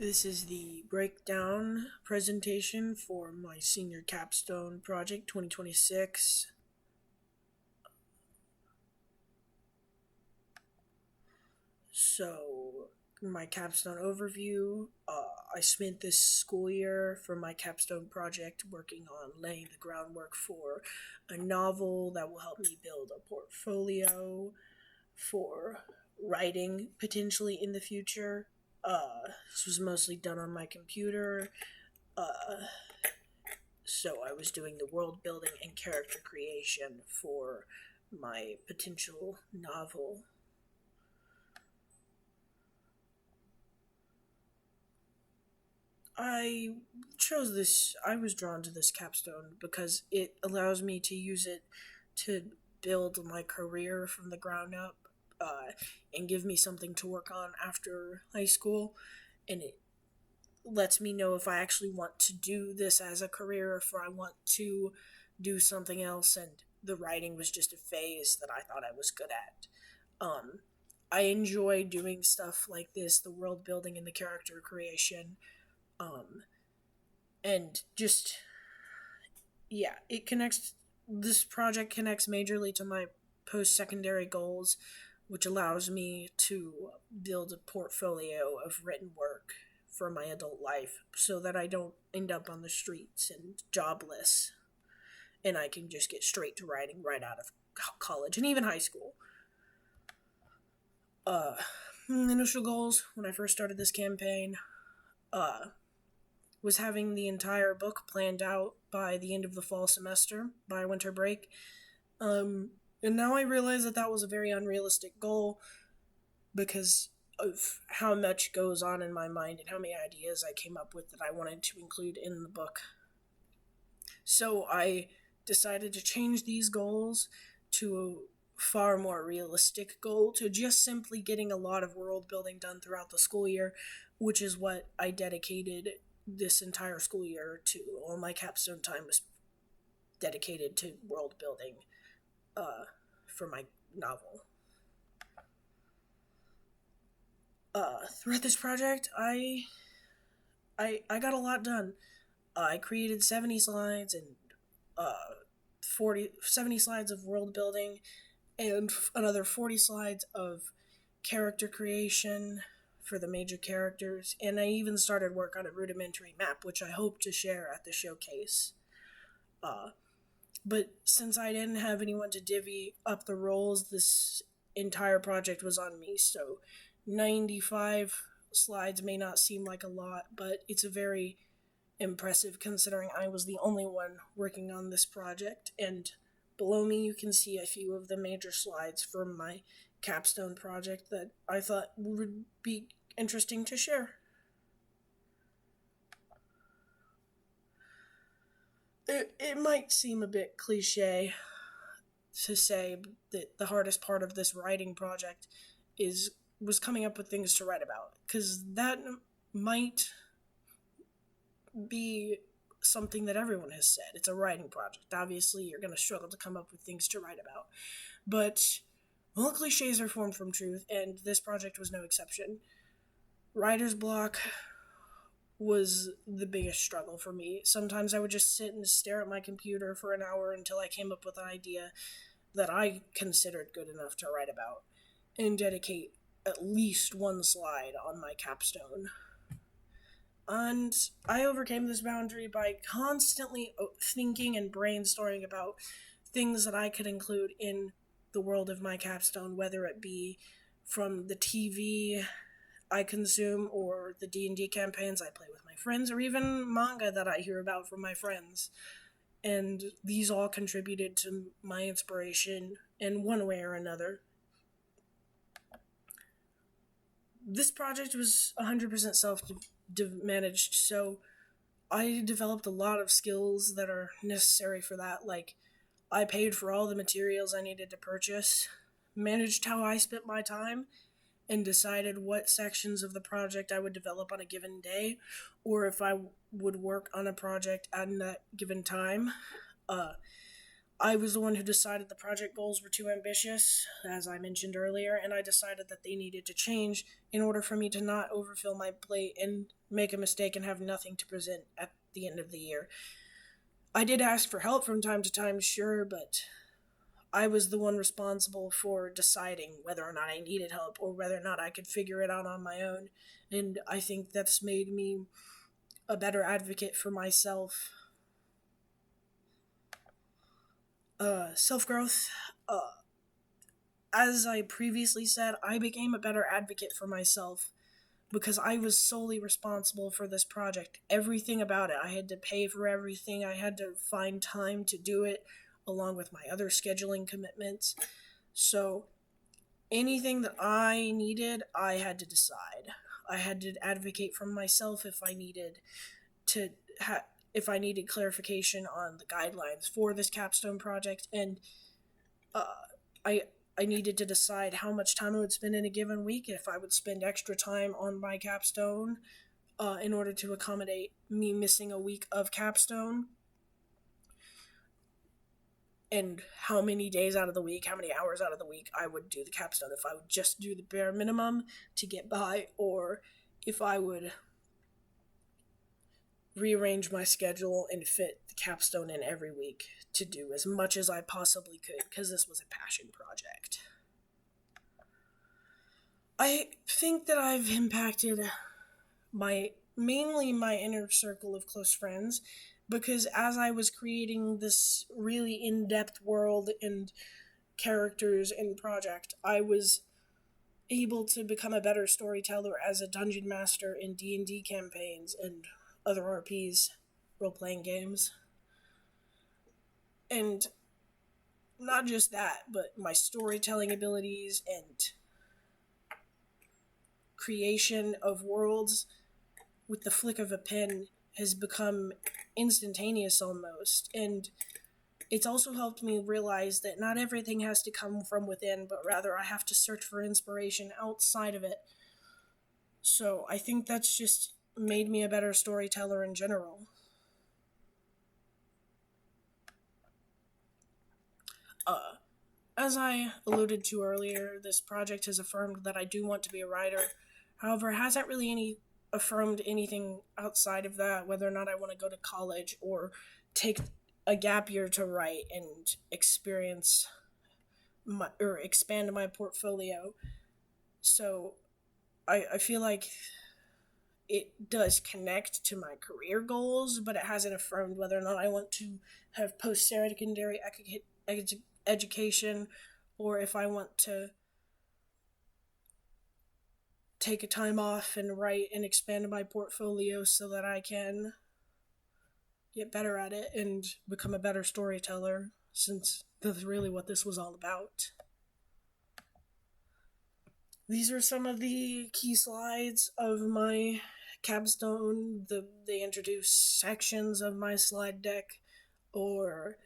This is the breakdown presentation for my senior capstone project 2026. So, my capstone overview. I spent this school year for my capstone project working on laying the groundwork for a novel that will help me build a portfolio for writing potentially in the future. This was mostly done on my computer. So I was doing the world building and character creation for my potential novel. I I was drawn to this capstone because it allows me to use it to build my career from the ground up, and give me something to work on after high school. And it lets me know if I actually want to do this as a career or if I want to do something else. And the writing was just a phase that I thought I was good at. Um, I enjoy doing stuff like this, the world building and the character creation. Um, and just, yeah, it connects, this project connects majorly to my post secondary goals, which allows me to build a portfolio of written work for my adult life so that I don't end up on the streets and jobless, and I can just get straight to writing right out of college and even high school. Uh, Initial goals when I first started this campaign was having the entire book planned out by the end of the fall semester, by winter break. And now I realize that that was a very unrealistic goal because of how much goes on in my mind and how many ideas I came up with that I wanted to include in the book. So I decided to change these goals to a far more realistic goal, to just simply getting a lot of world building done throughout the school year, which is what I dedicated this entire school year to. All my capstone time was dedicated to world building for my novel. Throughout this project, I got a lot done. I created 70 slides and 70 slides of world building and another 40 slides of character creation for the major characters, and I even started work on a rudimentary map, which I hope to share at the showcase. But since I didn't have anyone to divvy up the roles, this entire project was on me, so 95 slides may not seem like a lot, but it's a very impressive considering I was the only one working on this project. And below me you can see a few of the major slides from my capstone project that I thought would be interesting to share. It might seem a bit cliche to say that the hardest part of this writing project was coming up with things to write about, because that might be something that everyone has said. It's a writing project. Obviously, you're going to struggle to come up with things to write about. But all cliches are formed from truth, and this project was no exception. Writer's block was the biggest struggle for me. Sometimes I would just sit and stare at my computer for an hour until I came up with an idea that I considered good enough to write about, and dedicate at least one slide on my capstone. And I overcame this boundary by constantly thinking and brainstorming about things that I could include in the world of my capstone, whether it be from the TV I consume or the D&D campaigns I play with my friends, or even manga that I hear about from my friends. And these all contributed to my inspiration in one way or another. This project was 100% self-managed, so I developed a lot of skills that are necessary for that. Like, I paid for all the materials I needed to purchase, managed how I spent my time, and decided what sections of the project I would develop on a given day, or if I would work on a project at that given time. I was the one who decided the project goals were too ambitious, as I mentioned earlier, and I decided that they needed to change in order for me to not overfill my plate and make a mistake and have nothing to present at the end of the year. I did ask for help from time to time, sure, but I was the one responsible for deciding whether or not I needed help or whether or not I could figure it out on my own. And I think that's made me a better advocate for myself. Self growth. As I previously said, I became a better advocate for myself because I was solely responsible for this project. Everything about it. I had to pay for everything, I had to find time to do it, along with my other scheduling commitments. So, anything that I needed, I had to decide. I had to advocate for myself to if I needed clarification on the guidelines for this capstone project, and uh, I I needed to decide how much time I would spend in a given week, if I would spend extra time on my capstone in order to accommodate me missing a week of capstone, and how many days out of the week, how many hours out of the week I would do the capstone, if I would just do the bare minimum to get by, or if I would rearrange my schedule and fit the capstone in every week to do as much as I possibly could, because this was a passion project. I think that I've impacted mainly my inner circle of close friends, because as I was creating this really in-depth world and characters and project, I was able to become a better storyteller as a dungeon master in D&D campaigns and other RPs, role-playing games. And not just that, but my storytelling abilities and creation of worlds with the flick of a pen has become instantaneous almost. And it's also helped me realize that not everything has to come from within, but rather I have to search for inspiration outside of it. So I think that's just made me a better storyteller in general. As I alluded to earlier, this project has affirmed that I do want to be a writer. However, it hasn't really affirmed anything outside of that, whether or not I want to go to college or take a gap year to write and expand my portfolio. So I feel like it does connect to my career goals, but it hasn't affirmed whether or not I want to have post-secondary education, or if I want to take a time off and write and expand my portfolio so that I can get better at it and become a better storyteller, since that's really what this was all about. These are some of the key slides of my capstone. They introduce sections of my slide deck or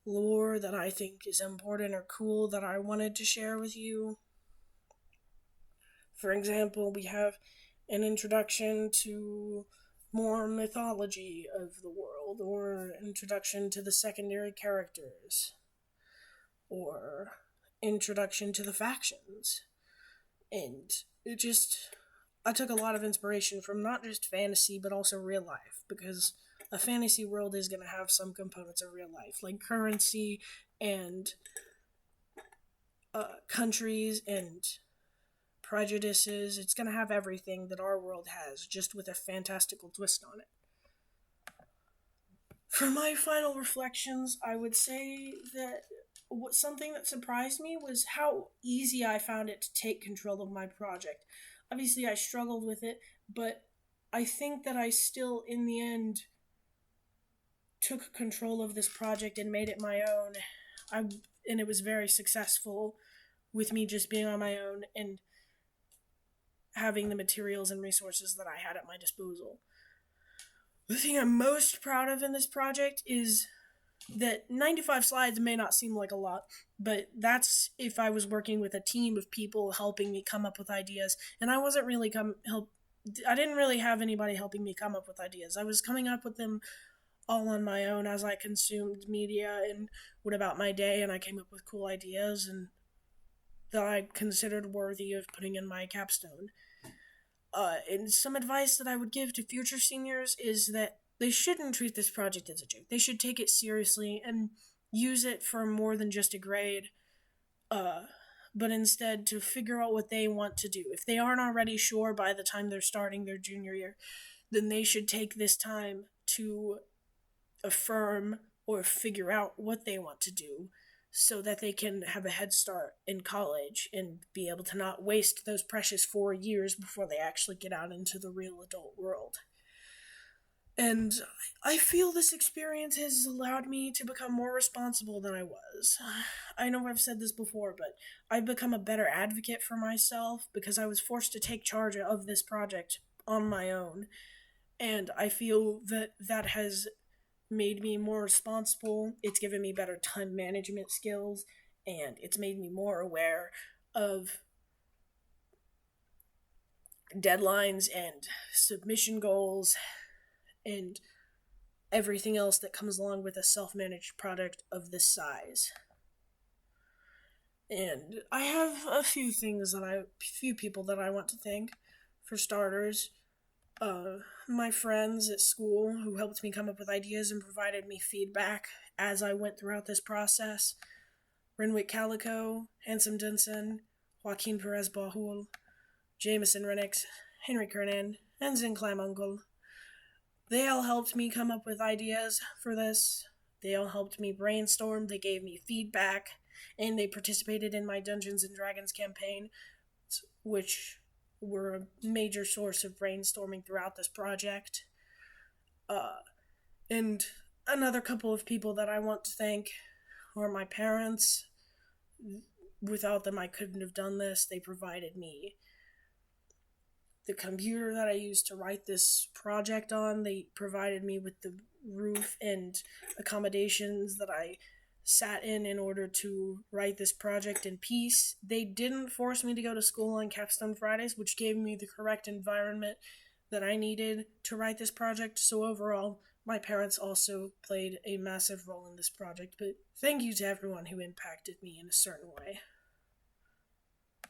lore that I think is important or cool that I wanted to share with you. For example, we have an introduction to more mythology of the world, or introduction to the secondary characters, or introduction to the factions. And I took a lot of inspiration from not just fantasy, but also real life, because a fantasy world is going to have some components of real life, like currency and countries and prejudices. It's going to have everything that our world has, just with a fantastical twist on it. For my final reflections, I would say that something that surprised me was how easy I found it to take control of my project. Obviously, I struggled with it, but I think that I still, in the end, took control of this project and made it my own. And it was very successful with me just being on my own and having the materials and resources that I had at my disposal. The thing I'm most proud of in this project is that 95 slides may not seem like a lot, but that's if I was working with a team of people helping me come up with ideas, and I didn't really have anybody helping me come up with ideas. I was coming up with them all on my own as I consumed media and went about my day, and I came up with cool ideas and that I considered worthy of putting in my capstone. And some advice that I would give to future seniors is that they shouldn't treat this project as a joke. They should take it seriously and use it for more than just a grade, uh, but instead to figure out what they want to do. If they aren't already sure by the time they're starting their junior year, then they should take this time to affirm or figure out what they want to do so that they can have a head start in college and be able to not waste those precious 4 years before they actually get out into the real adult world. And I feel this experience has allowed me to become more responsible than I was. I know I've said this before, but I've become a better advocate for myself because I was forced to take charge of this project on my own. And I feel that that has made me more responsible. It's given me better time management skills, and it's made me more aware of deadlines and submission goals and everything else that comes along with a self-managed product of this size. And I have a few people that I want to thank. For starters, my friends at school who helped me come up with ideas and provided me feedback as I went throughout this process. Renwick Calico, Handsome Denson, Joaquin Perez Bahul, Jameson Renix, Henry Kernan, and Zin Uncle. They all helped me come up with ideas for this. They all helped me brainstorm, they gave me feedback, and they participated in my Dungeons and Dragons campaign, which were a major source of brainstorming throughout this project. And another couple of people that I want to thank are my parents. Without them, I couldn't have done this. They provided me the computer that I used to write this project on. They provided me with the roof and accommodations that I sat in order to write this project in peace. They didn't force me to go to school on Capstone Fridays, which gave me the correct environment that I needed to write this project. So overall, my parents also played a massive role in this project. But thank you to everyone who impacted me in a certain way.